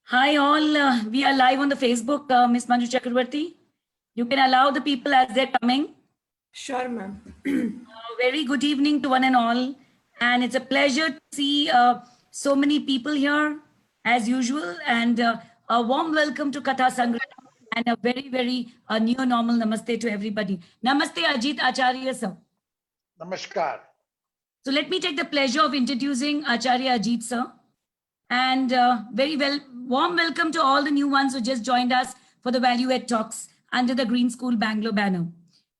Hi all, we are live on the Facebook, Miss Manju Chakrabarti. You can allow the people as they're coming. Sure, ma'am. Very good evening to one and all. And it's a pleasure to see so many people here as usual. And a warm welcome to Katha Sangra and a very new normal namaste to everybody. Namaste, Ajit Acharya sir. Namaskar. So let me take the pleasure of introducing Acharya Ajit sir. And warm welcome to all the new ones who just joined us for the Value Ed Talks under the Green School Bangalore banner.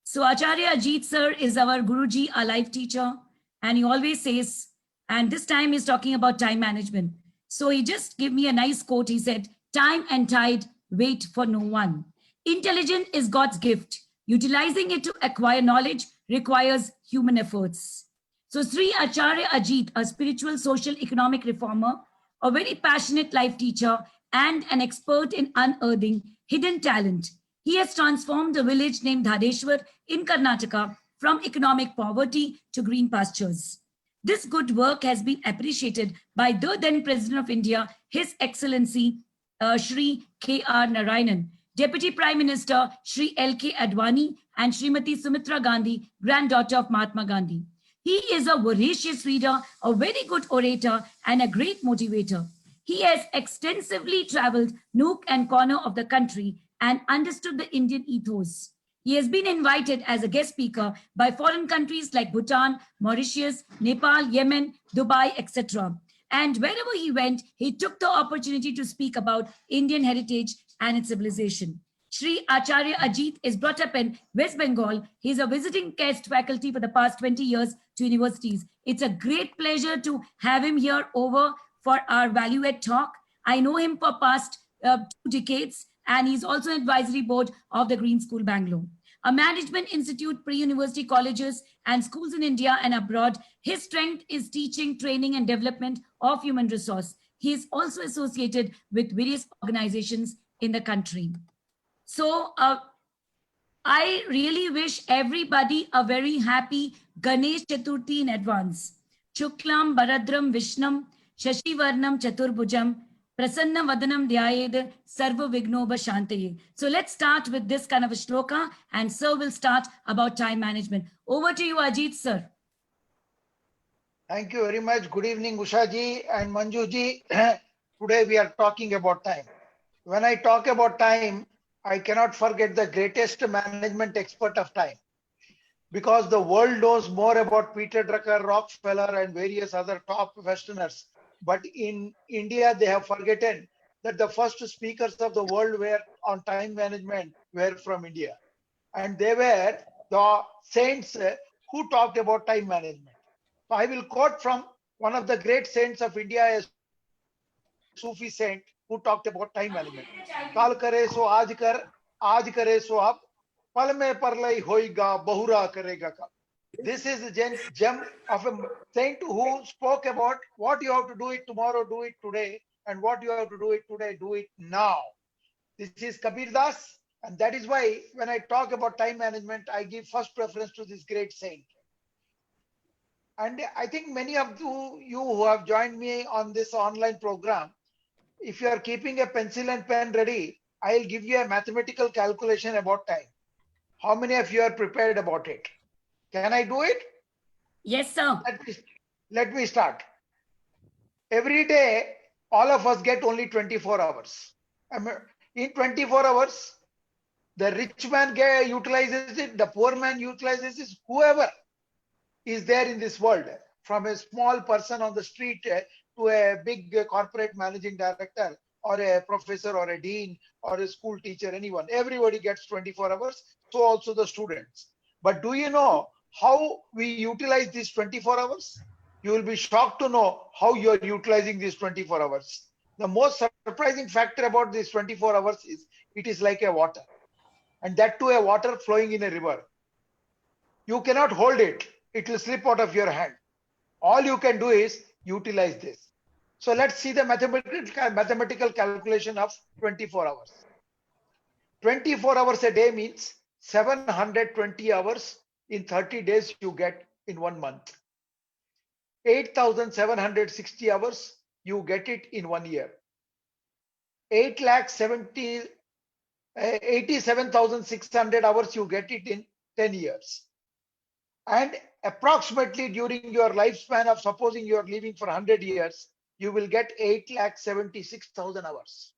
So Acharya Ajit sir is our Guruji, a life teacher, and he always says, and this time he's talking about time management. So he just gave me a nice quote. He said, "Time and tide wait for no one. Intelligence is God's gift. Utilizing it to acquire knowledge requires human efforts." So Sri Acharya Ajit, a spiritual, social, economic reformer, a very passionate life teacher, and an expert in unearthing hidden talent. He has transformed a village named Dhadeshwar in Karnataka from economic poverty to green pastures. This good work has been appreciated by the then President of India, His Excellency Shri K.R. Narayanan, Deputy Prime Minister Shri L.K. Advani, and Srimati Sumitra Gandhi, granddaughter of Mahatma Gandhi. He is a voracious reader, a very good orator, and a great motivator. He has extensively traveled nook and corner of the country and understood the Indian ethos. He has been invited as a guest speaker by foreign countries like Bhutan, Mauritius, Nepal, Yemen, Dubai, etc. And wherever he went, he took the opportunity to speak about Indian heritage and its civilization. Sri Acharya Ajit is brought up in West Bengal. He is a visiting guest faculty for the past 20 years to universities. It's a great pleasure to have him here over for our Value Ed talk. I know him for past 2 decades, and he's also an advisory board of the Green School Bangalore. A management institute, pre-university colleges, and schools in India and abroad. His strength is teaching, training, and development of human resource. He is also associated with various organizations in the country. So I really wish everybody a very happy Ganesh Chaturthi in advance. Shuklam Baradram Vishnam Shashivarnam Chaturbhujam Prasanna Vadanam Dhyayed Sarva Vignoba Shantaye. So let's start with this kind of a shloka, and sir will start about time management. Over to you, Ajit sir. Thank you very much. Good evening, Ushaji and Manjuji. Today we are talking about time. When I talk about time, I cannot forget the greatest management expert of time. Because the world knows more about Peter Drucker, Rockefeller, and various other top Westerners. But in India, they have forgotten that the first speakers of the world were on time management were from India. And they were the saints who talked about time management. So I will quote from one of the great saints of India, a Sufi saint who talked about time management. Kal kare so aaj kare so ab, pal mein parlay hoiga, bahura karega kal. This is the gem of a saint who spoke about what you have to do it tomorrow, do it today, and what you have to do it today, do it now. This is Kabir Das, and that is why when I talk about time management, I give first preference to this great saint. And I think many of you who have joined me on this online program, if you are keeping a pencil and pen ready, I'll give you a mathematical calculation about time. How many of you are prepared about it? Can I do it? Yes, sir. Let me start. Every day, all of us get only 24 hours. In 24 hours, the rich man utilizes it, the poor man utilizes it, whoever is there in this world, from a small person on the street to a big corporate managing director or a professor or a dean or a school teacher, anyone, everybody gets 24 hours. So also the students. But do you know how we utilize these 24 hours? You will be shocked to know how you are utilizing these 24 hours. The most surprising factor about these 24 hours is it is like a water, and that too a water flowing in a river. You cannot hold it. It will slip out of your hand. All you can do is utilize this. So let's see the mathematical calculation of 24 hours. 24 hours a day means 720 hours in 30 days you get in 1 month. 8,760 hours you get it in 1 year. 8 lakh 87,600 hours, you get it in 10 years. And approximately during your lifespan of supposing you are living for 100 years, you will get 8 lakh 76,000 hours.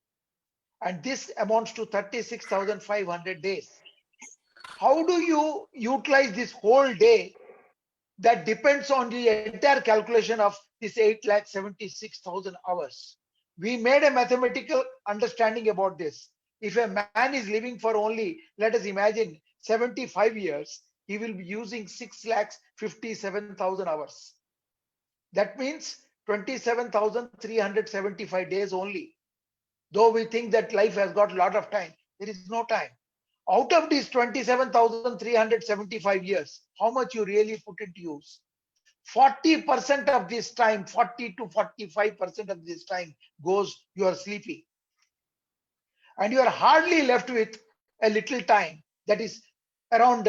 And this amounts to 36,500 days. How do you utilize this whole day? That depends on the entire calculation of this 8,76,000 hours. We made a mathematical understanding about this. If a man is living for only, let us imagine, 75 years, he will be using 6,57,000 hours. That means 27,375 days only. Though we think that life has got a lot of time, there is no time. Out of these 27,375 years, how much you really put into use? 40% of this time, 40 to 45% of this time goes, you are sleeping. And you are hardly left with a little time, that is around,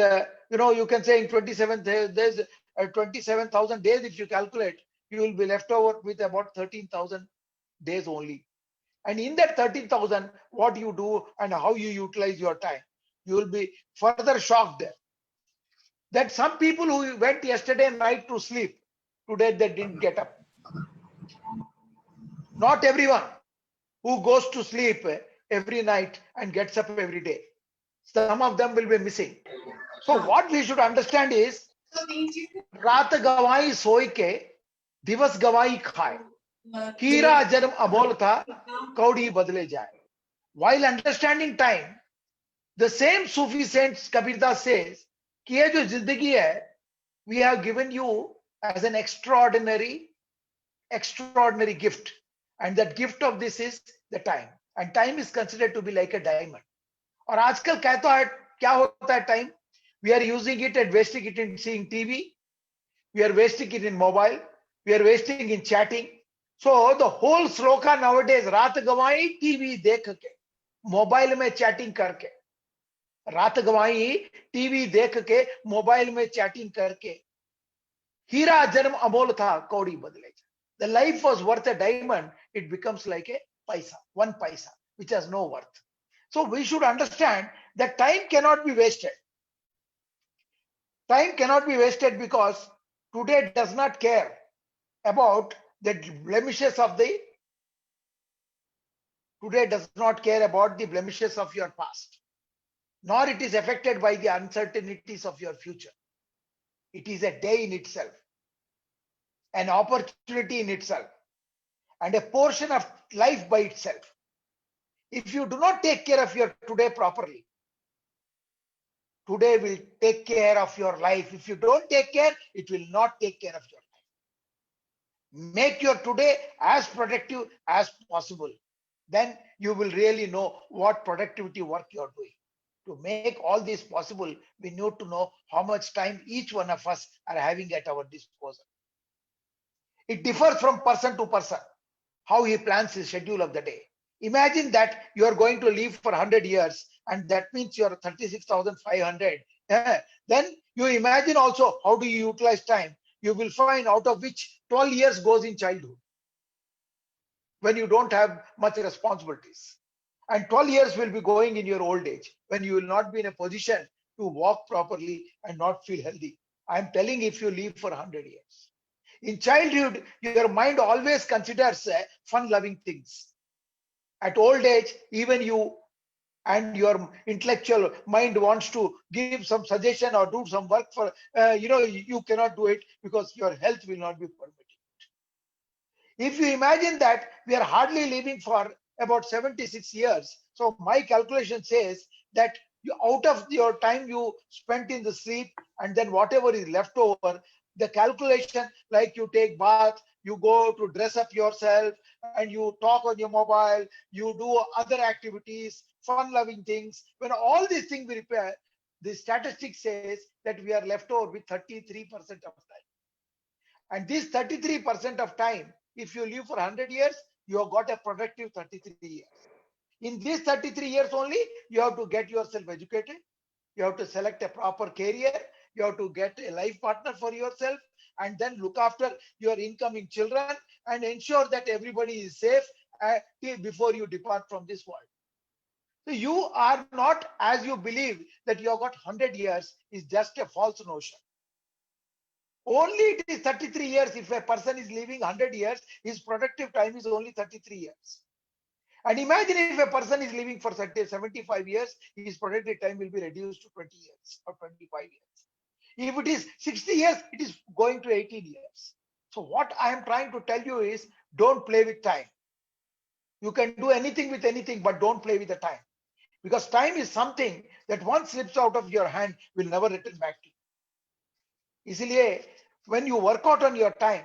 you can say in 27, there's 27,000 days. If you calculate, you will be left over with about 13,000 days only. And in that 13,000, what you do and how you utilize your time, you will be further shocked that some people who went yesterday night to sleep, today they didn't get up. Not everyone who goes to sleep every night and gets up every day. Some of them will be missing. So what we should understand is, रात गवाई सोई के दिवस गवाई खाए, हीरा जन्म अमोल था, कौड़ी बदले जाए. While understanding time, the same Sufi saint Kabir Das says कि ये जो जिंदगी है, we have given you as an extraordinary gift, and that gift of this is the time, and time is considered to be like a diamond. और आजकल कहता है क्या होता है time? We are using it and wasting it in seeing TV. We are wasting it in mobile. We are wasting in chatting. So the whole sloka nowadays, रात गवाई TV देख के, मोबाइल में चैटिंग करके, रात गवाई टीवी देख के, मोबाइल में चैटिंग करके, हीरा जन्म अमोल था, कौड़ी बदले. The life was worth a diamond, it becomes like a paisa, 1 paisa, which has no worth. So we should understand that time cannot be wasted. Time cannot be wasted because today does not care about the blemishes of the, today does not care about the blemishes of your past, nor it is affected by the uncertainties of your future. It is a day in itself, an opportunity in itself, and a portion of life by itself. If you do not take care of your today properly, today will take care of your life. If you don't take care, it will not take care of your life. Make your today as productive as possible. Then you will really know what productivity work you're doing. To make all this possible, we need to know how much time each one of us are having at our disposal. It differs from person to person, how he plans his schedule of the day. Imagine that you are going to live for 100 years, and that means you are 36,500. Then you imagine also how do you utilize time. You will find out of which 12 years goes in childhood, when you don't have much responsibilities. And 12 years will be going in your old age, when you will not be in a position to walk properly and not feel healthy. I'm telling, if you live for 100 years. In childhood, your mind always considers fun-loving things. At old age, even you and your intellectual mind wants to give some suggestion or do some work for, you cannot do it because your health will not be permitted. If you imagine that we are hardly living for about 76 years, so my calculation says that out of your time you spent in the sleep, and then whatever is left over, the calculation, like you take bath, you go to dress up yourself, and you talk on your mobile, you do other activities, fun-loving things. When all these things we repair, the statistics says that we are left over with 33% of time. And this 33% of time, if you live for 100 years, you have got a productive 33 years. In these 33 years only, you have to get yourself educated. You have to select a proper career. You have to get a life partner for yourself, and then look after your incoming children and ensure that everybody is safe before you depart from this world. So you are not, as you believe that you have got 100 years, is just a false notion. Only it is 33 years. If a person is living 100 years, his productive time is only 33 years. And imagine if a person is living for 75 years, his productive time will be reduced to 20 years or 25 years. If it is 60 years, it is going to 18 years. So what I am trying to tell you is, don't play with time. You can do anything with anything, but don't play with the time. Because time is something that once slips out of your hand will never return back to you. Isliye, when you work out on your time,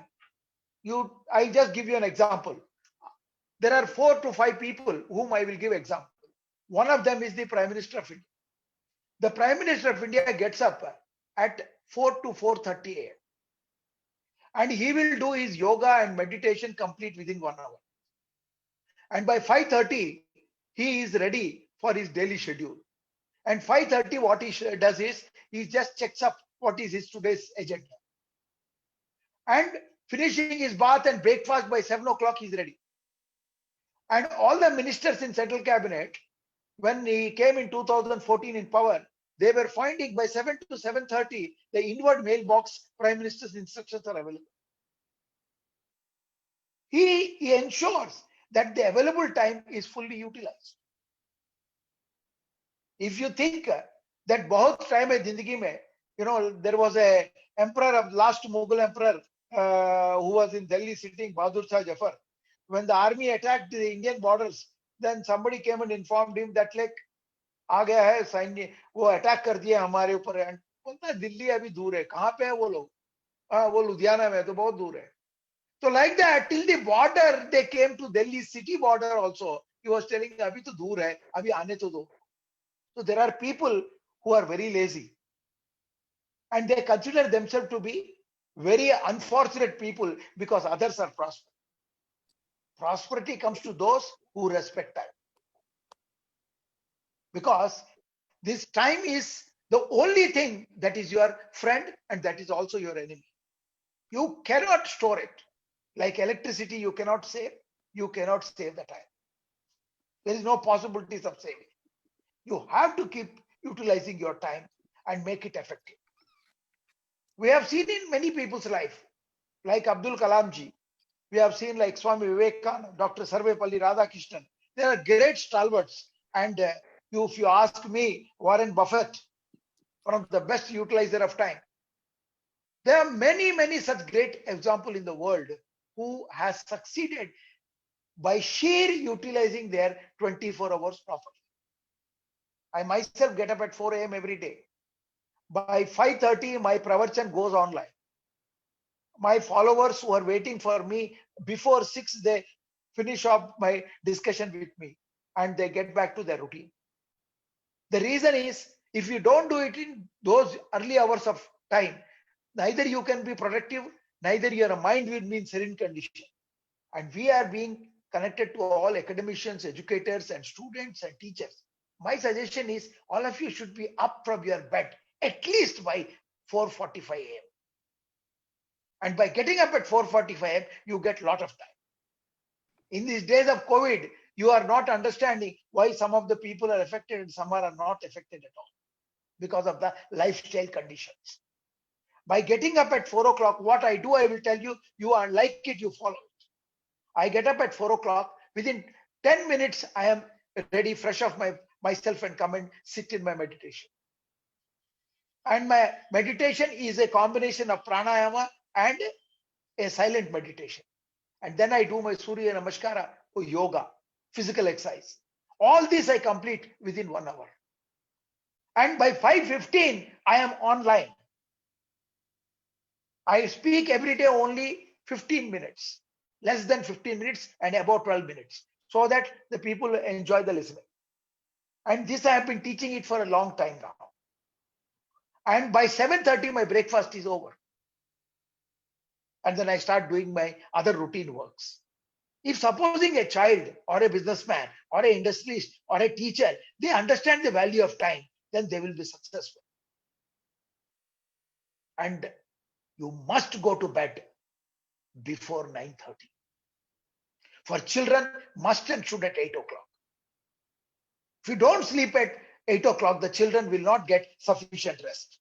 I'll just give you an example. There are 4 to 5 people whom I will give example. One of them is the Prime Minister of India. The Prime Minister of India gets up at 4 to 4:30 a.m. and he will do his yoga and meditation complete within 1 hour. And by 5:30, he is ready for his daily schedule. And 5:30, what he does is, he just checks up what is his today's agenda. And finishing his bath and breakfast by 7 o'clock, he's ready. And all the ministers in central cabinet, when he came in 2014 in power, they were finding by 7 to 7:30, the inward mailbox Prime Minister's instructions are available. He ensures that the available time is fully utilized. If you think that bahut time hai zindagi mein, there was a emperor of last Mughal emperor who was in Delhi sitting, Bahadur Shah Jafar. When the army attacked the Indian borders, then somebody came and informed him that like आ गया है सैन्य, वो attack कर दिया हमारे ऊपर. बोलता है दिल्ली अभी दूर है. कहाँ पे है वो लोग? वो लुधियाना में, तो बहुत दूर है. So like that, till the border, they came to Delhi city border also. He was telling, अभी तो दूर है, अभी आने तो दो. So there are people who are very lazy, and they consider themselves to be very unfortunate people because others are prosperous. Prosperity comes to those who respect time. Because this time is the only thing that is your friend and that is also your enemy. You cannot store it. Like electricity, you cannot save the time. There is no possibilities of saving. You have to keep utilizing your time and make it effective. We have seen in many people's life, like Abdul Kalam ji. We have seen like Swami Vivekananda, Dr. Sarvepalli Radhakrishnan. They are great stalwarts. And if you ask me, Warren Buffett, one of the best utilizer of time. There are many such great examples in the world who has succeeded by sheer utilizing their 24 hours properly. I myself get up at 4 a.m. every day. By 5:30, my pravachan goes online. My followers who are waiting for me before 6, they finish up my discussion with me and they get back to their routine. The reason is, if you don't do it in those early hours of time, neither you can be productive, neither your mind will be in serene condition. And we are being connected to all academicians, educators, and students and teachers. My suggestion is, all of you should be up from your bed at least by 4:45 a.m. And by getting up at 4:45 a.m., you get a lot of time. In these days of COVID, you are not understanding why some of the people are affected and some are not affected at all because of the lifestyle conditions. By getting up at 4 o'clock, what I do, I will tell you, you are like it, you follow it. I get up at 4 o'clock. Within 10 minutes, I am ready, fresh off myself and come and sit in my meditation. And my meditation is a combination of pranayama and a silent meditation. And then I do my Surya Namaskara or yoga, physical exercise. All this I complete within 1 hour. And by 5:15, I am online. I speak every day only 15 minutes, less than 15 minutes and about 12 minutes, so that the people enjoy the listening. And this I have been teaching it for a long time now. And by 7:30, my breakfast is over. And then I start doing my other routine works. If supposing a child or a businessman or an industrialist or a teacher, they understand the value of time, then they will be successful. And you must go to bed before 9:30. For children, must and should at 8 o'clock. If you don't sleep at 8 o'clock, the children will not get sufficient rest.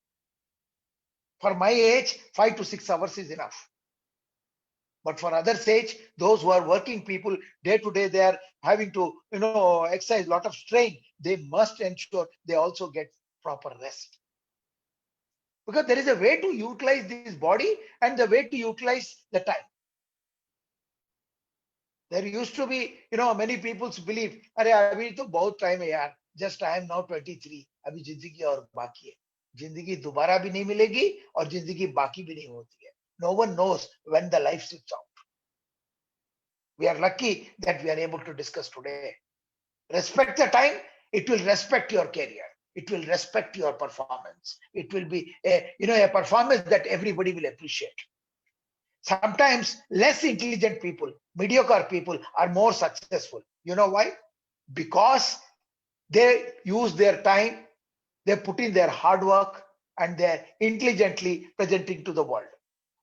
For my age, 5 to 6 hours is enough. But for others' age, those who are working people, day to day, they are having to, exercise a lot of strain. They must ensure they also get proper rest. Because there is a way to utilize this body and the way to utilize the time. There used to be, many people's belief, अरे अभी तो बहुत time है यार. Just I am now 23. अभी जिंदगी और बाकी है. जिंदगी दोबारा भी नहीं मिलेगी और जिंदगी बाकी भी नहीं होती है. No one knows when the life slips out. We are lucky that we are able to discuss today. Respect the time. It will respect your career. It will respect your performance. It will be a performance that everybody will appreciate. Sometimes less intelligent people, mediocre people are more successful. You know why? Because they use their time, they put in their hard work, and they're intelligently presenting to the world.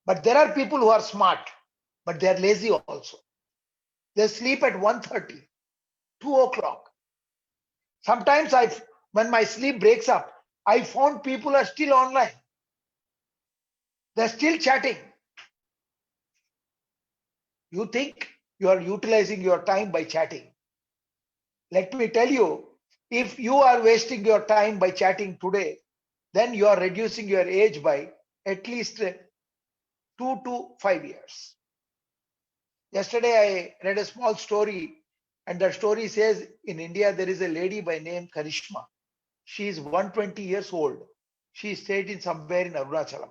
But there are people who are smart, but they're lazy also. They sleep at 1:30, 2 o'clock. Sometimes when my sleep breaks up, I found people are still online. They're still chatting. You think you are utilizing your time by chatting. Let me tell you, if you are wasting your time by chatting today, then you are reducing your age by at least 2 to 5 years. Yesterday, I read a small story, and that story says in India, there is a lady by name Karishma. She is 120 years old. She stayed in somewhere in Arunachalam.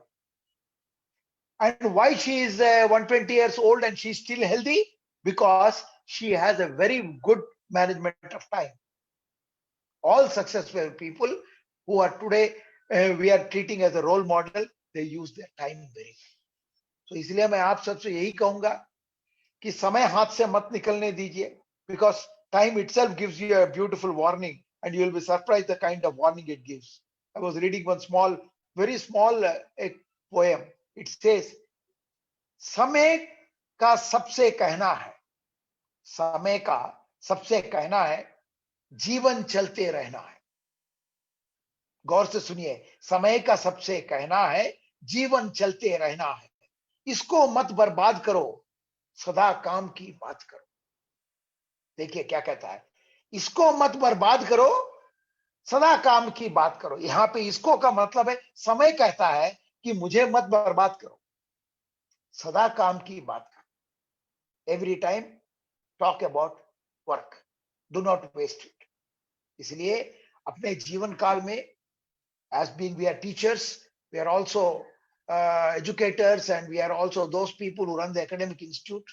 And why she is 120 years old and she's still healthy? Because she has a very good management of time. All successful people who are today, we are treating as a role model, they use their time very well. So इसलिए मैं आप सबसे यही कहूंगा कि समय हाथ से मत निकलने दीजिए, because time itself gives you a beautiful warning and you will be surprised the kind of warning it gives. I was reading one very small poem. It says, समय का सबसे कहना है, समय का सबसे कहना है, जीवन चलते रहना है. गौर से सुनिए, समय का सबसे कहना है, जीवन चलते रहना है. इसको मत बर्बाद करो, सदा काम की बात करो. देखिए क्या कहता है, इसको मत बर्बाद करो, सदा काम की बात करो. यहां पे इसको का मतलब है, समय कहता है कि मुझे मत बर्बाद करो, सदा काम की बात करो. Every time talk about work, do not waste it. इसलिए अपने जीवन काल में, as being we are teachers, we are also educators, and we are also those people who run the academic institute.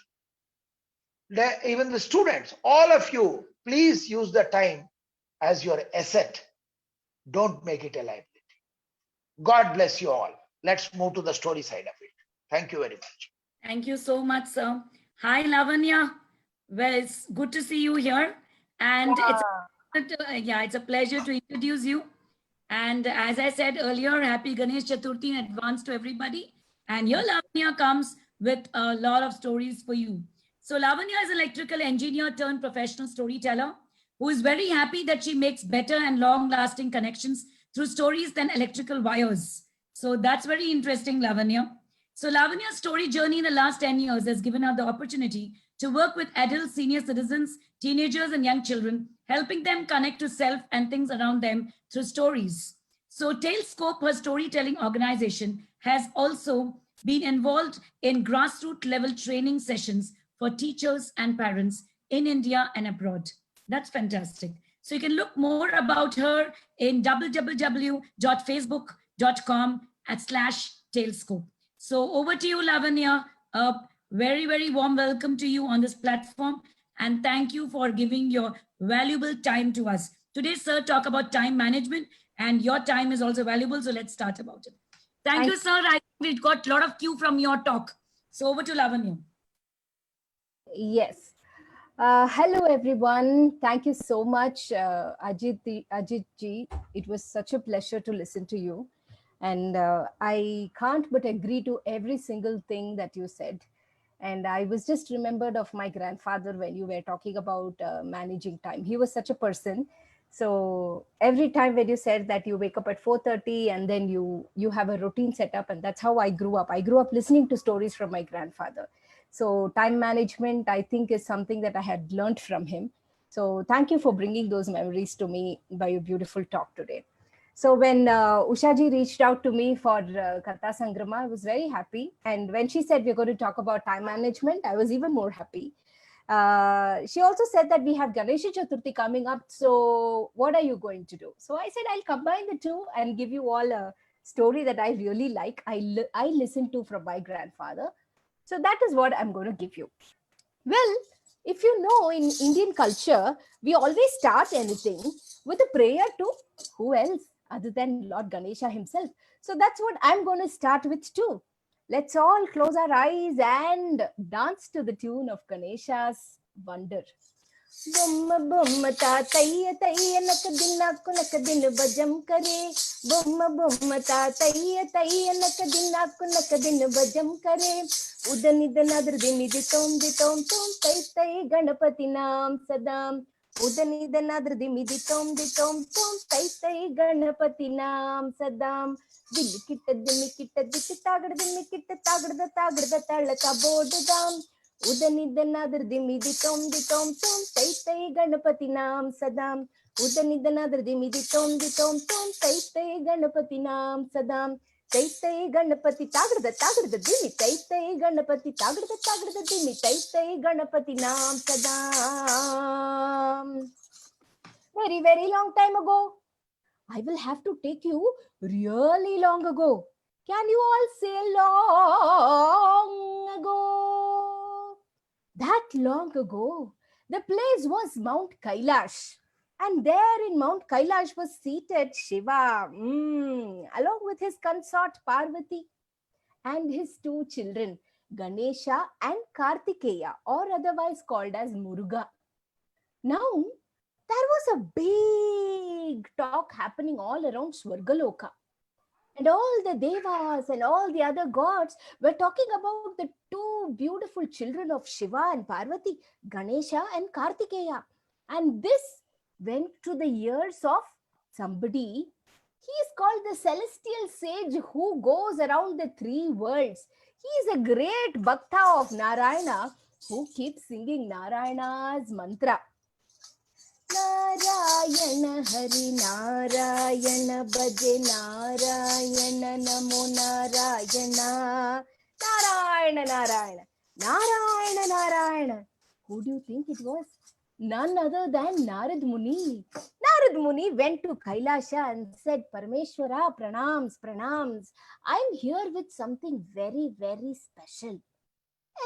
Even the students, all of you, please use the time as your asset. Don't make it a liability. God bless you all. Let's move to the story side of it. Thank you very much. Thank you so much, sir. Hi, Lavanya. Well, it's good to see you here. And it's a pleasure to introduce you. And as I said earlier, happy Ganesh Chaturthi in advance to everybody. And here Lavanya comes with a lot of stories for you. So Lavanya is an electrical engineer turned professional storyteller who is very happy that she makes better and long-lasting connections through stories than electrical wires. So that's very interesting, Lavanya. So Lavanya's story journey in the last 10 years has given her the opportunity to work with adults, senior citizens, teenagers, and young children, helping them connect to self and things around them through stories. So Talescope, her storytelling organization, has also been involved in grassroots level training sessions for teachers and parents in India and abroad. That's fantastic. So you can look more about her in www.facebook.com/Talescope. So over to you, Lavanya. A very, very warm welcome to you on this platform. And thank you for giving your valuable time to us. Today, sir, talk about time management, and your time is also valuable. So let's start about it. Thank you, sir. I think we got a lot of cue from your talk. So over to Lavanya. Yes. Hello, everyone. Thank you so much, Ajit ji. It was such a pleasure to listen to you. And I can't but agree to every single thing that you said. And I was just remembered of my grandfather when you were talking about managing time. He was such a person. So every time when you said that you wake up at 4:30 and then you have a routine set up, and that's how I grew up. I grew up listening to stories from my grandfather. So time management, I think, is something that I had learned from him. So thank you for bringing those memories to me by your beautiful talk today. So when Ushaji reached out to me for Katha Sangrama, I was very happy. And when she said we're going to talk about time management, I was even more happy. She also said that we have Ganesha Chaturthi coming up. So what are you going to do? So I said, I'll combine the two and give you all a story that I really like. I listened to from my grandfather. So that is what I'm going to give you. Well, if you know, in Indian culture, we always start anything with a prayer to who else other than Lord Ganesha himself. So that's what I'm going to start with too. Let's all close our eyes and dance to the tune of Ganesha's Wonder. Bumma bumma ta taiya taiya nak din bajam kare. Bumma bumma ta taiya nak din bajam kare. Udan idan adr di tom tai tai ganapati naam sadam. Udan idan adr di tom tai tai ganapati naam sadam. Dimmi kitta tagda talaka bodam. Udanidanadir dimidi tom tai tai ganapati naam sadam. Udanidanadir dimidi tom tai tai ganapati naam sadam. Tai tai ganapati tagda dimi tai tai ganapati tagda dimi tai tai ganapati naam sadam. Very, very long time ago. I will have to take you really long ago. Can you all say long ago? That long ago, the place was Mount Kailash. And there in Mount Kailash was seated Shiva, along with his consort Parvati and his two children, Ganesha and Kartikeya, or otherwise called as Muruga. Now, there was a big talk happening all around Swargaloka. And all the devas and all the other gods were talking about the two beautiful children of Shiva and Parvati, Ganesha and Kartikeya. And this went to the ears of somebody. He is called the celestial sage who goes around the three worlds. He is a great bhakta of Narayana who keeps singing Narayana's mantra. Narayana Hari Narayana Bhaje Narayana Namo Narayana. Narayana Narayana Narayana Narayana. Who do you think it was? None other than Narad Muni. Narad Muni went to Kailasha and said, Parameshwara, pranams. I'm here with something very, very special.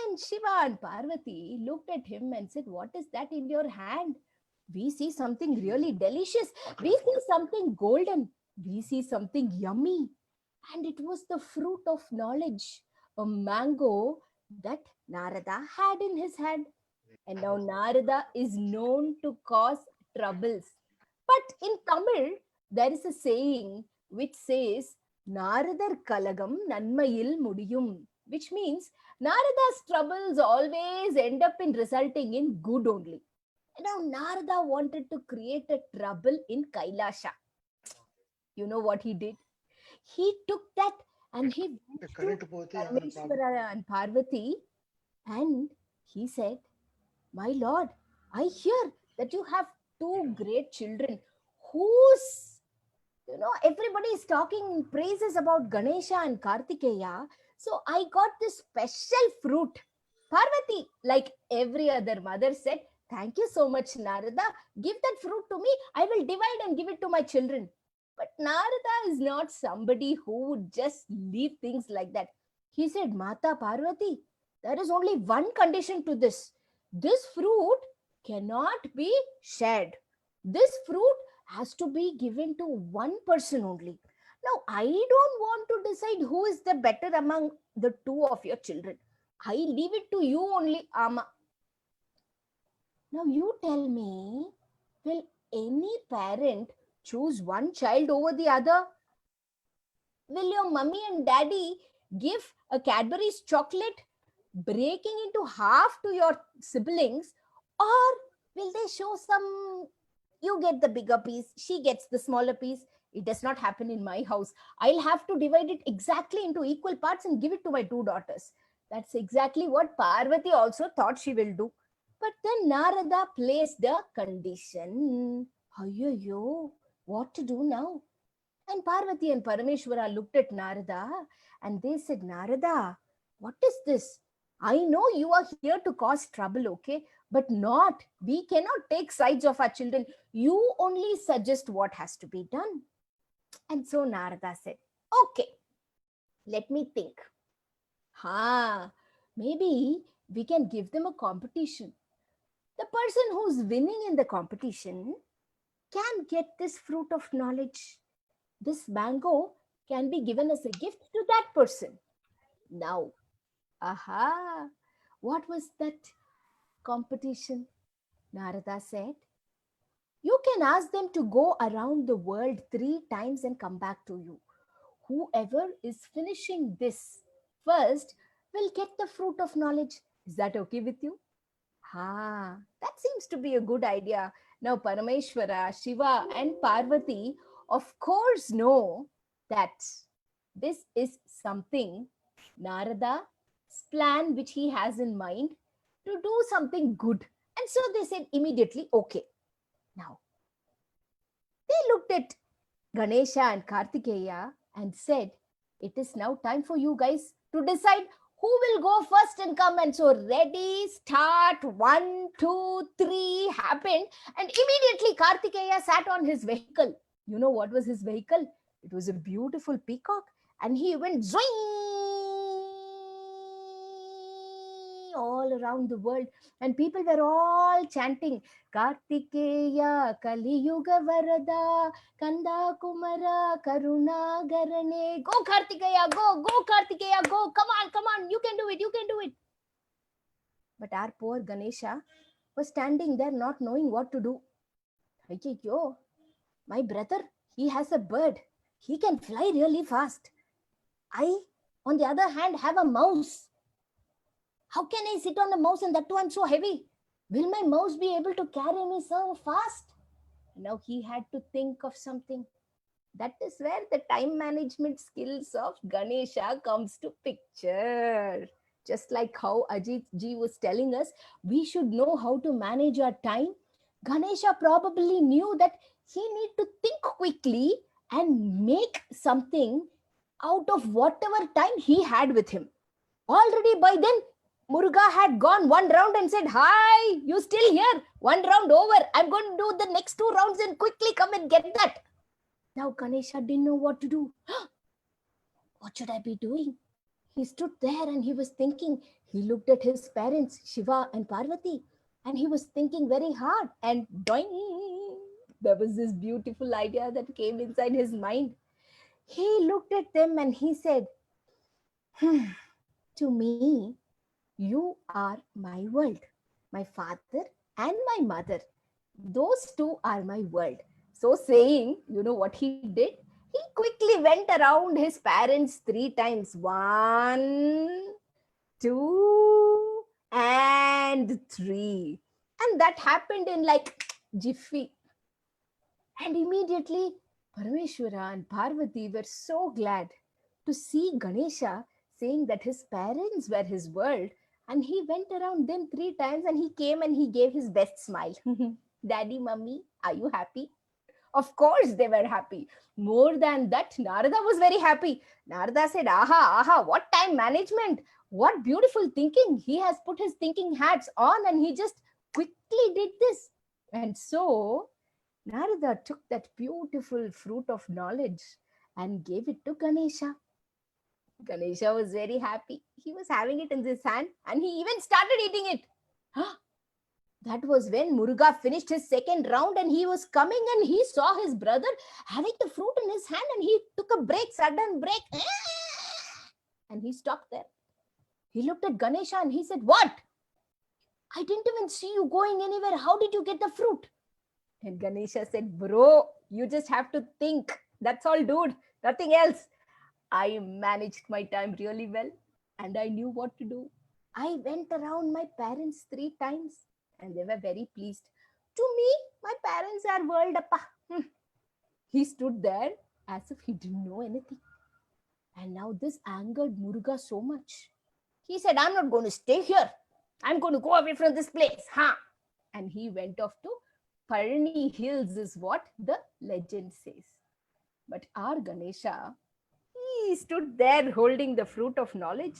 And Shiva and Parvati looked at him and said, what is that in your hand? We see something really delicious. We see something golden. We see something yummy. And it was the fruit of knowledge, a mango that Narada had in his hand. And now Narada is known to cause troubles. But in Tamil, there is a saying which says, Naradar kalagam nanmayil mudiyum, which means Narada's troubles always end up in resulting in good only. Now Narada wanted to create a trouble in Kailasha. You know what he did? He took that and he went to Parameshwara and Parvati and he said, my lord, I hear that you have two great children whose, everybody is talking praises about Ganesha and Kartikeya. So I got this special fruit. Parvati, like every other mother, said, thank you so much, Narada. Give that fruit to me. I will divide and give it to my children. But Narada is not somebody who would just leave things like that. He said, Mata Parvati, there is only one condition to this. This fruit cannot be shared. This fruit has to be given to one person only. Now, I don't want to decide who is the better among the two of your children. I leave it to you only, Ama. Now you tell me, will any parent choose one child over the other? Will your mummy and daddy give a Cadbury's chocolate breaking into half to your siblings, or will they show some, you get the bigger piece, she gets the smaller piece? It does not happen in my house. I'll have to divide it exactly into equal parts and give it to my two daughters. That's exactly what Parvati also thought she will do. But then Narada placed a condition. Yo, what to do now? And Parvati and Parameshwara looked at Narada and they said, Narada, what is this? I know you are here to cause trouble, okay? But not, we cannot take sides of our children. You only suggest what has to be done. And so Narada said, okay, let me think. Maybe we can give them a competition. The person who's winning in the competition can get this fruit of knowledge. This mango can be given as a gift to that person. Now, what was that competition? Narada said, you can ask them to go around the world 3 times and come back to you. Whoever is finishing this first will get the fruit of knowledge. Is that okay with you? That seems to be a good idea. Now, Parameshwara, Shiva, and Parvati, of course, know that this is something Narada's plan which he has in mind to do something good. And so they said immediately, okay. Now, they looked at Ganesha and Kartikeya and said, it is now time for you guys to decide who will go first and come. And so ready, start, 1, 2, 3 happened. And immediately Kartikeya sat on his vehicle. You know what was his vehicle? It was a beautiful peacock. And he went all around the world. And people were all chanting, Kartikeya, Kali Yuga Varada, Kanda Kumara, Karuna Garane. Go Kartikeya, go Kartikeya, go. Come on, you can do it. But our poor Ganesha was standing there not knowing what to do. Yo, my brother, he has a bird. He can fly really fast. I, on the other hand, have a mouse. How can I sit on a mouse, and that too I'm so heavy? Will my mouse be able to carry me so fast? Now he had to think of something. That is where the time management skills of Ganesha comes to picture. Just like how Ajit ji was telling us, we should know how to manage our time. Ganesha probably knew that he need to think quickly and make something out of whatever time he had with him. Already by then, Muruga had gone 1 round and said, hi, you still here? 1 round over. I'm going to do the next 2 rounds and quickly come and get that. Now Ganesha didn't know what to do. What should I be doing? He stood there and he was thinking. He looked at his parents, Shiva and Parvati, and he was thinking very hard. And doing, there was this beautiful idea that came inside his mind. He looked at them and he said, to me, you are my world, my father and my mother. Those two are my world. So saying, you know what he did? He quickly went around his parents 3 times. 1, 2, and 3. And that happened in like jiffy. And immediately Parameshwara and Parvati were so glad to see Ganesha saying that his parents were his world. And he went around them 3 times and he came and he gave his best smile. Daddy, Mummy, are you happy? Of course they were happy. More than that, Narada was very happy. Narada said, aha, what time management. What beautiful thinking. He has put his thinking hats on and he just quickly did this. And so Narada took that beautiful fruit of knowledge and gave it to Ganesha. Ganesha was very happy. He was having it in his hand and he even started eating it. That was when Muruga finished his 2nd round and he was coming and he saw his brother having the fruit in his hand and he took a break, sudden break. And he stopped there. He looked at Ganesha and he said, what? I didn't even see you going anywhere. How did you get the fruit? And Ganesha said, bro, you just have to think. That's all, dude. Nothing else. I managed my time really well and I knew what to do. I went around my parents 3 times and they were very pleased. To me, my parents are world appa. He stood there as if he didn't know anything. And now this angered Muruga so much. He said, I'm not going to stay here. I'm going to go away from this place. Huh? And he went off to Parani Hills, is what the legend says. But our Ganesha, he stood there holding the fruit of knowledge,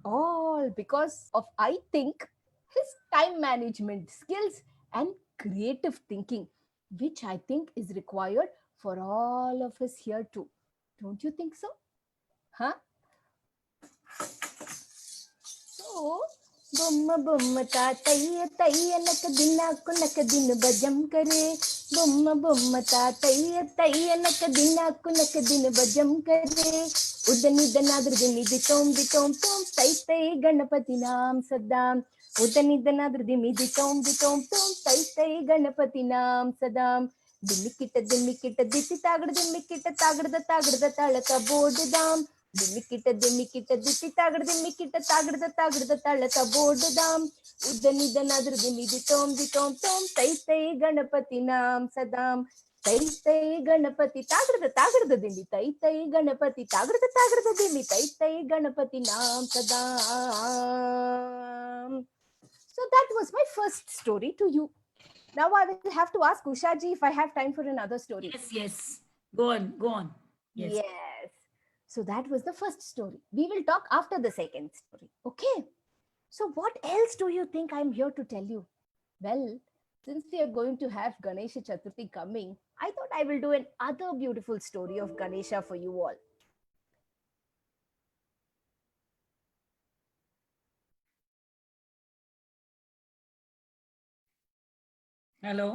all because of, I think, his time management skills and creative thinking, which I think is required for all of us here too. Don't you think so? Huh? So, బొమ్మ బొమ్మ తాతయ్య తయ్యనక దినాకునక దిన భజం కరే బొమ్మ బొమ్మ తాతయ్య తయ్యనక దినాకునక దిన భజం కరే ఉదనిదనాద్ర దిమిది తోం తై తై గణపతి నాం సదాం ఉదనిదనాద్ర దిమిది తోం తై తై గణపతి నాం సదాం దిమ్మికిట దిత్తి తాగడ తాగడ తాళక బోడుదాం దిమ్మికిట దిత్తి తాగడ తాళక బోడుదాం ఉదనిదనాద్ర దిమిది తోం తై తై గణపతి నాం సదాం తై తై గణపతి తాగడ దిమి తై తై గణపతి తాగడ దిమి తై తై గణపతి నాం సదాం. So that was my first story to you. Now I will have to ask Ushaji if I have time for another story. Yes. Go on. Yes. So that was the first story. We will talk after the second story. Okay. So what else do you think I'm here to tell you? Well, since we are going to have Ganesha Chaturthi coming, I thought I will do another beautiful story of Ganesha for you all. Hello,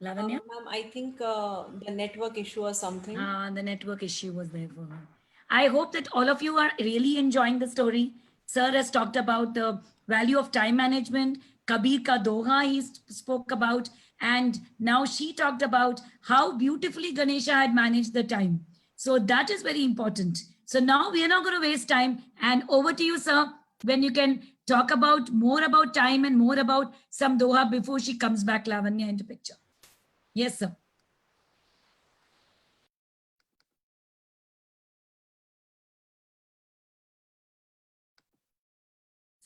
Lavanya. Ma'am, I think the network issue or something. The network issue was there for her. I hope that all of you are really enjoying the story. Sir has talked about the value of time management. Kabir ka doha he spoke about. And now she talked about how beautifully Ganesha had managed the time. So that is very important. So now we are not going to waste time. And over to you, sir, when you can talk about more about time and more about some doha before she comes back, Lavanya, into picture. Yes, sir.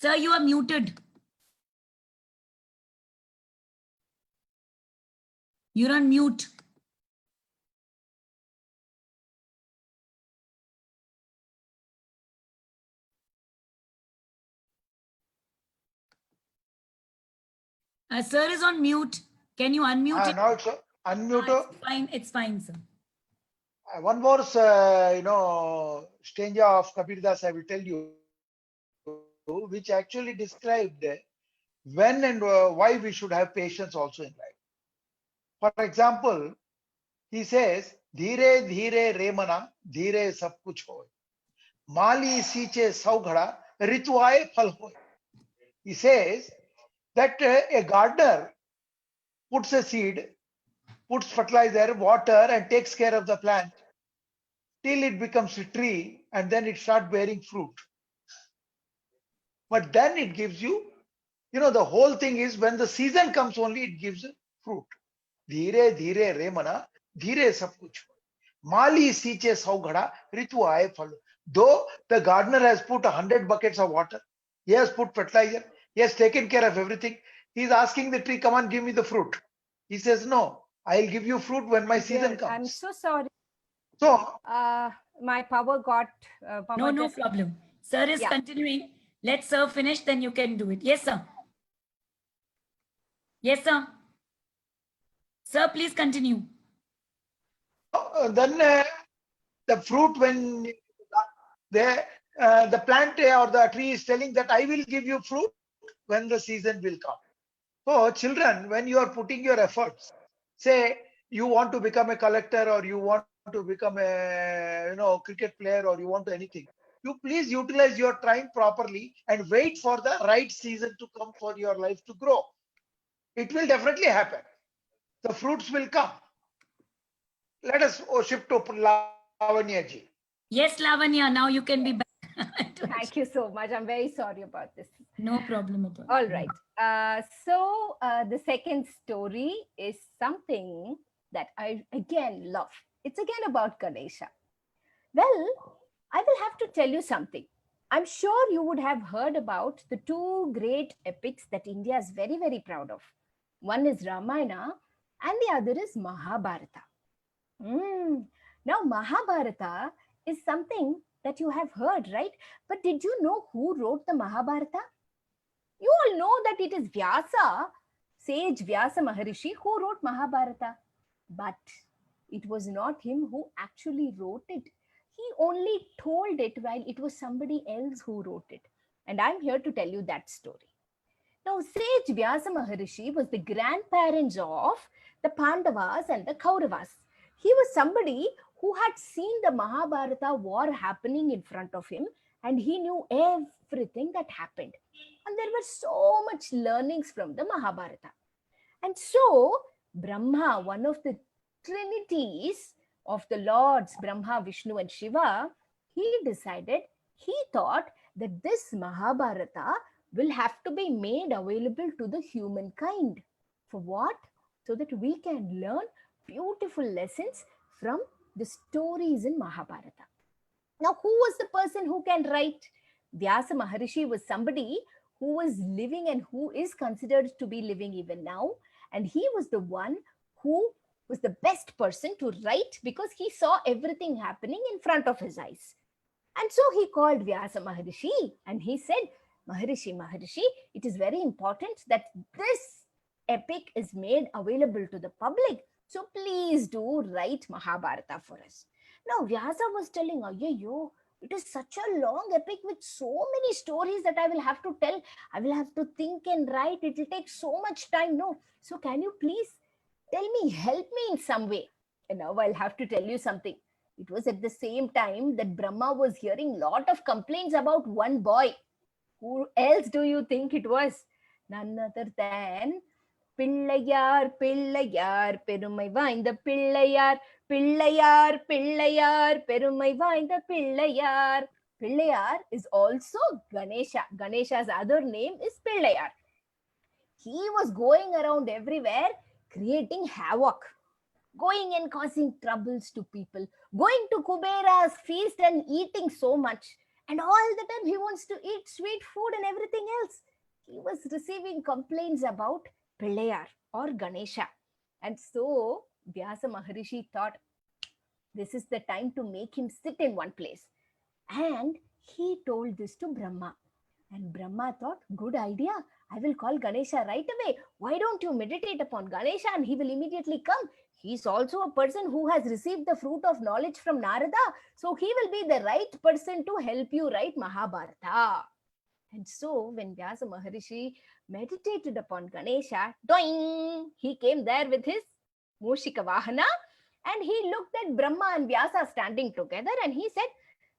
Sir, you are muted. You're on mute. Sir is on mute. Can you unmute it? Now it's unmute. It's fine, sir. One more, stanza of Kabir Das I will tell you, which actually described when and why we should have patience also in life. For example, he says, "Dheere dheere remana, dheere sab kuch hoy. Mali siche saughada, ritu aaye phal hoy." He says that a gardener puts a seed, puts fertilizer, water, and takes care of the plant till it becomes a tree, and then it starts bearing fruit. But then it gives you, the whole thing is when the season comes only it gives fruit. Dheere dheere remana, dheere sab kuch. Mali siche saughada, ritu aaye phal. Though the gardener has put 100 buckets of water, he has put fertilizer, he has taken care of everything. He is asking the tree, come on, give me the fruit. He says, no, I'll give you fruit when my season comes. I'm so sorry. So, my power got. No problem. Sir is continuing. Let sir finish, then you can do it. Yes, sir. Yes, sir. Sir, please continue. Then the fruit, when the plant or the tree is telling that I will give you fruit when the season will come. So children, when you are putting your efforts, say you want to become a collector or you want to become a cricket player or you want to anything, you please utilize your time properly and wait for the right season to come for your life to grow. It will definitely happen. The fruits will come. Let us shift to Lavanya ji. Yes, Lavanya, now you can be back. Thank you so much. I'm very sorry about this. No problem at all. All right. So the second story is something that I again love. It's again about Ganesha. Well, I will have to tell you something. I'm sure you would have heard about the two great epics that India is very, very proud of. One is Ramayana and the other is Mahabharata. Now, Mahabharata is something that you have heard, right? But did you know who wrote the Mahabharata? You all know that it is Vyasa, sage Vyasa Maharishi, who wrote Mahabharata. But it was not him who actually wrote it. He only told it while it was somebody else who wrote it. And I'm here to tell you that story. Now, sage Vyasa Maharishi was the grandparents of the Pandavas and the Kauravas. He was somebody who had seen the Mahabharata war happening in front of him, and he knew everything that happened. And there were so much learnings from the Mahabharata. And so, Brahma, one of the trinities of the Lords, Brahma, Vishnu, and Shiva, he thought that this Mahabharata will have to be made available to the humankind. For what? So that we can learn beautiful lessons from the stories in Mahabharata. Now, who was the person who can write? Vyasa Maharishi was somebody who was living and who is considered to be living even now. And he was the one who was the best person to write because he saw everything happening in front of his eyes. And so he called Vyasa Maharishi and he said, Maharishi, it is very important that this epic is made available to the public. So please do write Mahabharata for us. Now Vyasa was telling, yo, it is such a long epic with so many stories that I will have to tell. I will have to think and write. It will take so much time. No. So can you please tell me, help me in some way? And now I'll have to tell you something. It was at the same time that Brahma was hearing a lot of complaints about one boy. Who else do you think it was? None other than Pillayar, Perumai Vainda Pillayar, Perumai Vainda Pillayar. Pillayar is also Ganesha. Ganesha's other name is Pillayar. He was going around everywhere creating havoc, going and causing troubles to people, going to Kubera's feast and eating so much. And all the time he wants to eat sweet food and everything else. He was receiving complaints about Pillayar or Ganesha. And so Vyasa Maharishi thought, this is the time to make him sit in one place. And he told this to Brahma. And Brahma thought, good idea. I will call Ganesha right away. Why don't you meditate upon Ganesha and he will immediately come? He's also a person who has received the fruit of knowledge from Narada. So he will be the right person to help you write Mahabharata. And so when Vyasa Maharishi meditated upon Ganesha, doing, he came there with his Mushika Vahana and he looked at Brahma and Vyasa standing together and he said,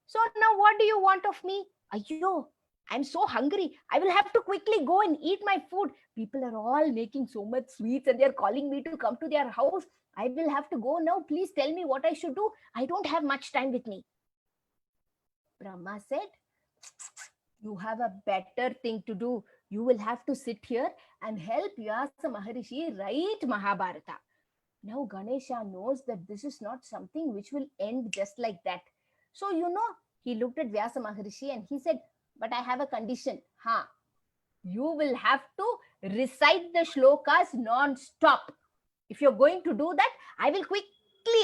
so now what do you want of me? Ayyo, I'm so hungry. I will have to quickly go and eat my food. People are all making so much sweets and they're calling me to come to their house. I will have to go now. Please tell me what I should do. I don't have much time with me. Brahma said, you have a better thing to do. You will have to sit here and help Vyasa Maharishi write Mahabharata. Now Ganesha knows that this is not something which will end just like that. So, he looked at Vyasa Maharishi and he said, but I have a condition. You will have to recite the shlokas non-stop. If you're going to do that, I will quickly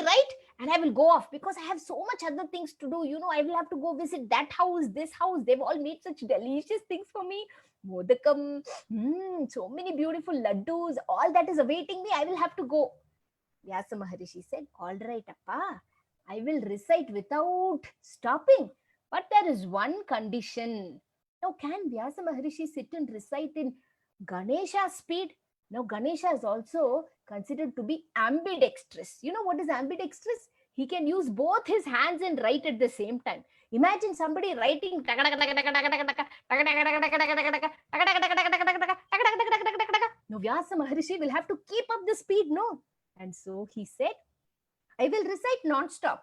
write and I will go off because I have so much other things to do. I will have to go visit that house, this house. They've all made such delicious things for me. Modakam, so many beautiful laddus. All that is awaiting me. I will have to go. Vyasa Maharishi said, all right, Appa. I will recite without stopping. But there is one condition. Now, can Vyasa Maharishi sit and recite in Ganesha's speed? Now, Ganesha is also considered to be ambidextrous. You know what is ambidextrous? He can use both his hands and write at the same time. Imagine somebody writing. Now, Vyasa Maharishi will have to keep up the speed, no? And so he said, I will recite non-stop.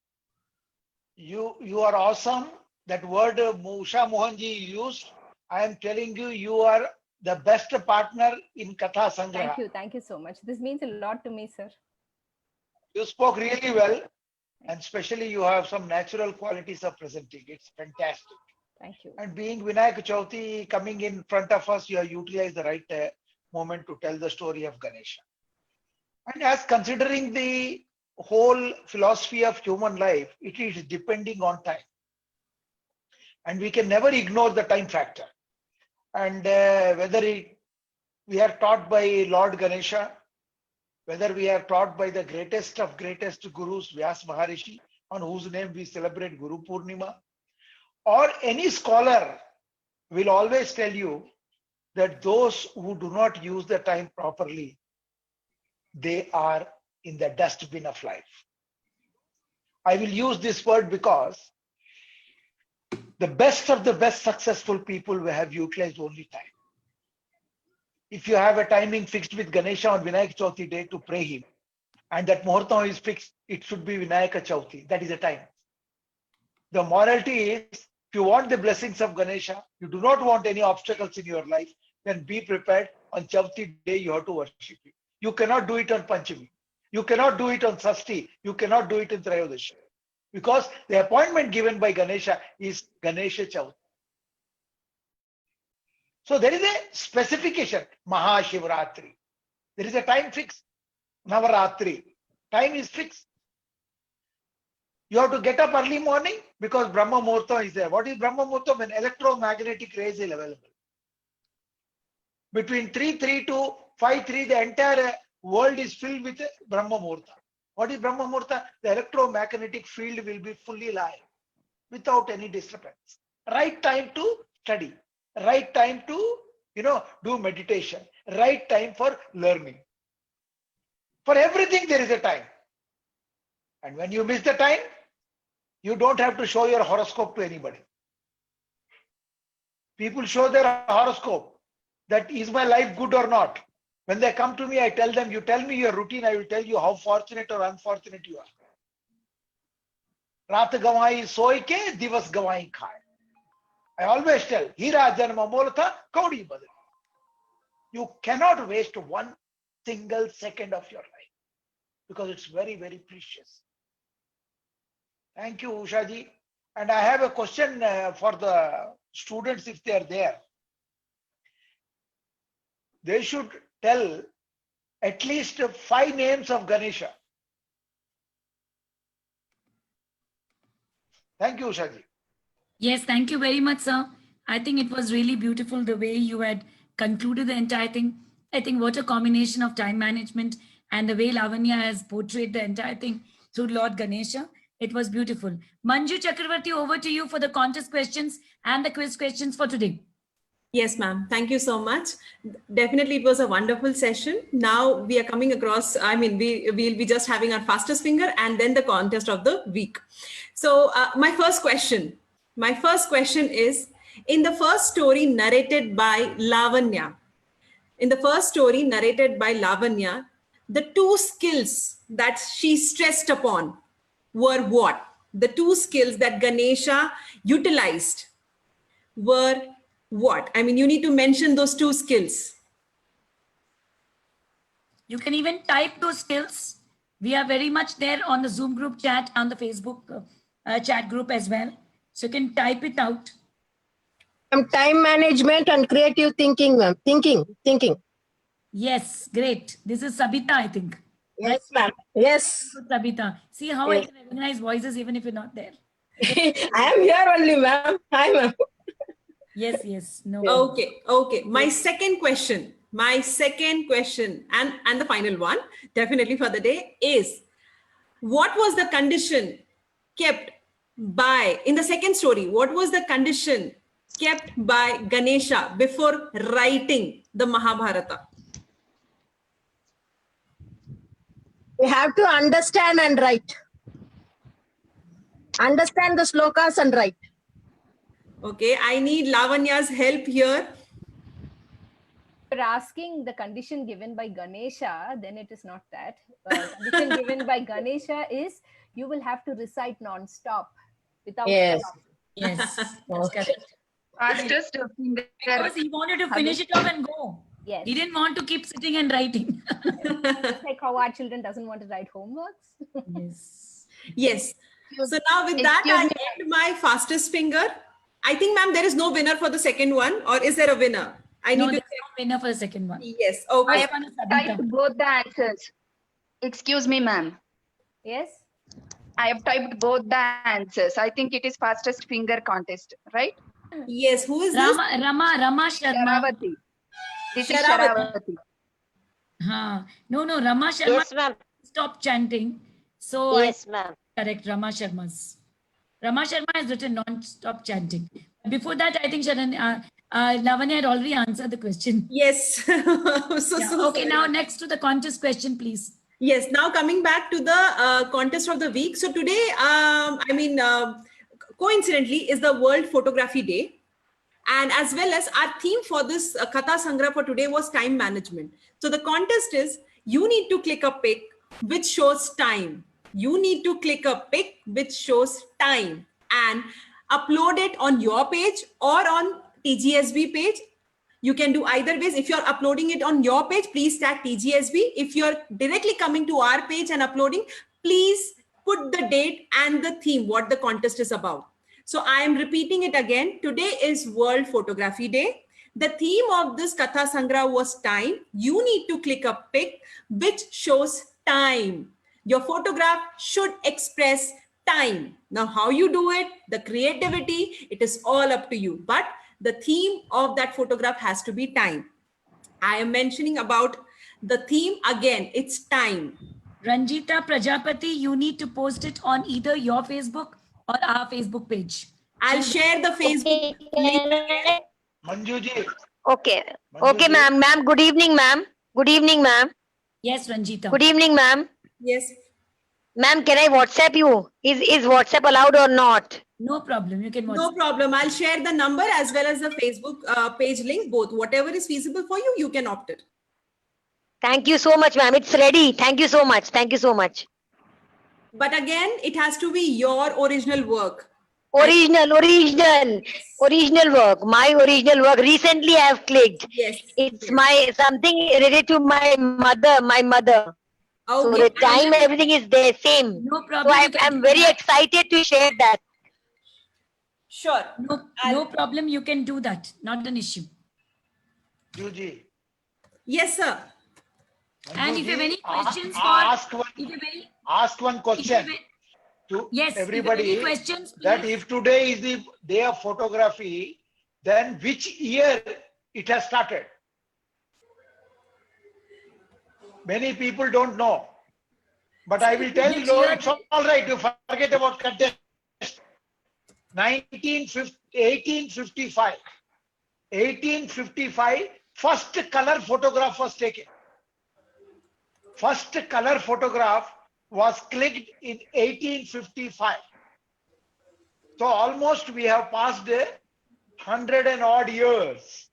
You are awesome. That word Usha Mohanji used. I am telling you, you are the best partner in Katha Sangraha. Thank you so much. This means a lot to me, sir. You spoke really well, and especially you have some natural qualities of presenting. It's fantastic. Thank you. And being Vinayak Chauthi coming in front of us, you have utilized the right moment to tell the story of Ganesha. And as considering the whole philosophy of human life, it is depending on time. And we can never ignore the time factor. And whether we are taught by Lord Ganesha, whether we are taught by the greatest of greatest gurus, Vyas Maharishi, on whose name we celebrate Guru Purnima, or any scholar will always tell you that those who do not use the time properly, they are in the dustbin of life. I will use this word because the best of the best successful people will have utilized only time. If you have a timing fixed with Ganesha on Vinayak Chauthi day to pray him, and that Muhurtam is fixed, it should be Vinayaka Chauthi. That is a time. The morality is, if you want the blessings of Ganesha, you do not want any obstacles in your life, then be prepared. On Chauthi day, you have to worship him. You cannot do it on Panchami. You cannot do it on Sasti. You cannot do it in Trayodashi. Because the appointment given by Ganesha is Ganesha Chauthi. So there is a specification, Mahashivratri. There is a time fixed. Navaratri. Time is fixed. You have to get up early morning because Brahma Muhurta is there. What is Brahma Muhurta? When electromagnetic rays is available. Between 3:3 to 5:3, the entire world is filled with Brahma Muhurta. What is Brahma Muhurta? The electromagnetic field will be fully live without any disturbance. Right time to study. Right time to, do meditation. Right time for learning. For everything, there is a time. And when you miss the time, you don't have to show your horoscope to anybody. People show their horoscope. That is my life good or not? When they come to me, I tell them, you tell me your routine, I will tell you how fortunate or unfortunate you are. Raat gawai soy ke, divas gawai khaye. I always tell, Hira janma mol tha, kaudi badal. You cannot waste one single second of your life because it's very, very precious. Thank you, Usha ji. And I have a question for the students if they are there. They should tell at least 5 names of Ganesha. Thank you, Usha ji. Yes, thank you very much, sir. I think it was really beautiful the way you had concluded the entire thing. I think what a combination of time management and the way Lavanya has portrayed the entire thing through Lord Ganesha. It was beautiful. Manju Chakravarti, over to you for the contest questions and the quiz questions for today. Yes, ma'am. Thank you so much. Definitely, it was a wonderful session. Now we are coming across, we'll be just having our fastest finger and then the contest of the week. So my first question is, in the first story narrated by Lavanya, the 2 skills that she stressed upon were what? The 2 skills that Ganesha utilized were what? I mean, you need to mention those 2 skills. You can even type those skills. We are very much there on the Zoom group chat and the Facebook chat group as well. So you can type it out. Time management and creative thinking, ma'am. Thinking. Yes, great. This is Sabita, I think. Yes, ma'am. Yes. Good, Sabita. See how I can recognize voices even if you're not there. I am here only, ma'am. Hi, ma'am. Yes. No. Okay. My second question and the final one, definitely for the day, is what was the condition kept by, in the second story, what was the condition kept by Ganesha before writing the Mahabharata? We have to understand and write. Understand the slokas and write. Okay, I need Lavanya's help here. If you're asking the condition given by Ganesha, then it is not that. Condition given by Ganesha is you will have to recite non-stop. without Yes. stopping. Yes, that's Okay. correct. Fastest finger. Because he wanted to finish it off and go. Yes. He didn't want to keep sitting and writing. Just like how our children doesn't want to write homeworks. Yes. Yes. So now with that, Excuse I me. end my fastest finger. I think, ma'am, there is no winner for the second one, or is there a winner? I No, need there's to. no winner for the second one. Yes. Okay. First one is Sabita. Typed both the answers. Excuse me, ma'am. Yes. I have typed both the answers. I think it is fastest finger contest, right? Yes. Who is this? Rama Sharma. Sharavati. This is Sharavati. Sharavati. Huh. No, Rama Sharma Yes, ma'am. stopped chanting. So Yes, ma'am. correct, Rama Sharma's. Rama Sharma has written non-stop chanting. Before that, I think Lavanya had already answered the question. Yes. So, Yeah. so Okay, sorry. now next to the contest question, please. Yes, now coming back to the contest of the week. So today, coincidentally, is the World Photography Day. And as well as our theme for this Katha Sangra for today was time management. So the contest is you need to click a pic which shows time. You need to click a pic which shows time and upload it on your page or on TGSB page. You can do either ways. If you're uploading it on your page, please tag TGSB. If you're directly coming to our page and uploading, please put the date and the theme, what the contest is about. So I am repeating it again. Today is World Photography Day. The theme of this Katha Sangra was time. You need to click a pic which shows time. Your photograph should express time. Now, how you do it, the creativity, it is all up to you. But the theme of that photograph has to be time. I am mentioning about the theme again. It's time. Ranjita Prajapati, you need to post it on either your Facebook or our Facebook page. I'll share the Facebook link. Manjuji. Okay. Okay, Manjuji. ma'am. Ma'am, good evening, ma'am. Good evening, ma'am. Yes, Ranjita. Good evening, ma'am. Yes. Ma'am, can I WhatsApp you? Is WhatsApp allowed or not? No problem. You can watch. No problem. I'll share the number as well as the Facebook page link. Both. Whatever is feasible for you, you can opt it. Thank you so much, ma'am. It's ready. Thank you so much. Thank you so much. But again, it has to be your original work. Original work. My original work. Recently, I have clicked. Yes. It's my something related to my mother. So Okay. the time, everything is there, same. No So problem. you can I'm do very that. excited to share that. Sure. No problem. You can do that. Not an issue. Juji. Yes, sir. And if you have any questions for, ask one, if you have any, ask one if you question have, to yes, everybody. if you have any questions, That please. if today is the day of photography, then which year it has started? Many people don't know. But I will tell you, Which year? it's all right. You forget about contest. 1855. 1855, first color photograph was taken. First color photograph was clicked in 1855. So almost we have passed 100 and odd years.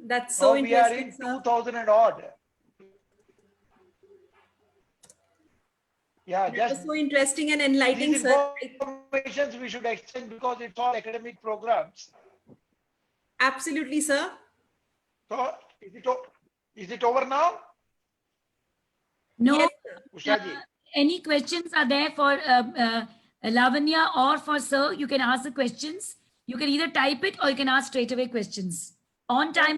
That's so Now we are interesting, in sir. 2000 and odd. Yeah, That was just so interesting and enlightening, these sir. informations we should exchange because it's all academic programs. Absolutely, sir. So is it over now, No, Yes, sir. Ushaji? any questions are there for Lavanya or for Sir? You can ask the questions. You can either type it or you can ask straight away questions on time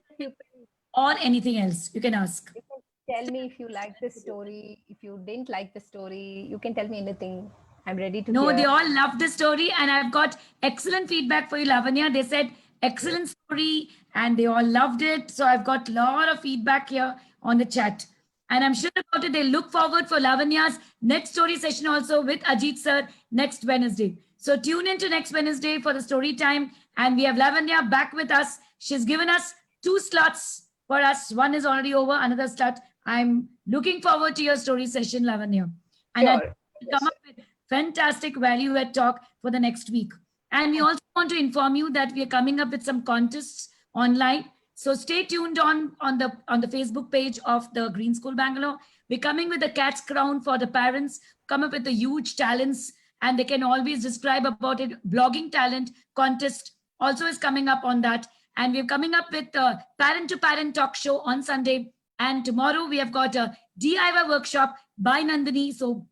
or anything else. You can ask. You can tell me if you like the story. If you didn't like the story, you can tell me anything. I'm ready to No, hear. they all loved the story, and I've got excellent feedback for you, Lavanya. They said excellent story, and they all loved it. So I've got a lot of feedback here on the chat, and I'm sure about it. They look forward for Lavanya's next story session also with Ajit sir next Wednesday. So tune in to next Wednesday for the story time, and we have Lavanya back with us. She's given us 2 slots for us. One is already over, another slot. I'm looking forward to your story session, Lavanya, and I Sure. come up with fantastic value add talk for the next week. And we also want to inform you that we are coming up with some contests online. So stay tuned on the Facebook page of the Green School Bangalore. We're coming with a cat's crown for the parents, come up with the huge talents and they can always describe about it. Blogging talent contest also is coming up on that. And we're coming up with a parent to parent talk show on Sunday. And tomorrow we have got a DIY workshop by Nandini. So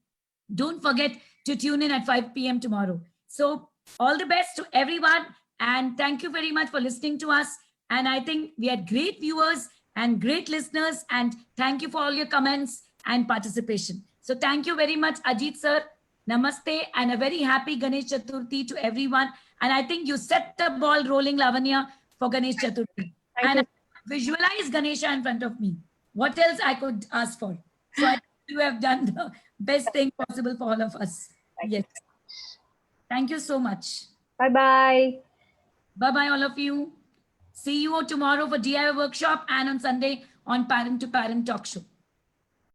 don't forget to tune in at 5 p.m. tomorrow. So all the best to everyone. And thank you very much for listening to us. And I think we had great viewers and great listeners. And thank you for all your comments and participation. So thank you very much, Ajit sir. Namaste and a very happy Ganesh Chaturthi to everyone. And I think you set the ball rolling, Lavanya, for Ganesh Chaturthi. And visualize Ganesha in front of me. What else I could ask for? So I think you have done the best thing possible for all of us. Yes. Thank you so much. Bye-bye. Bye-bye, all of you. See you tomorrow for DIY workshop and on Sunday on Parent to Parent Talk Show.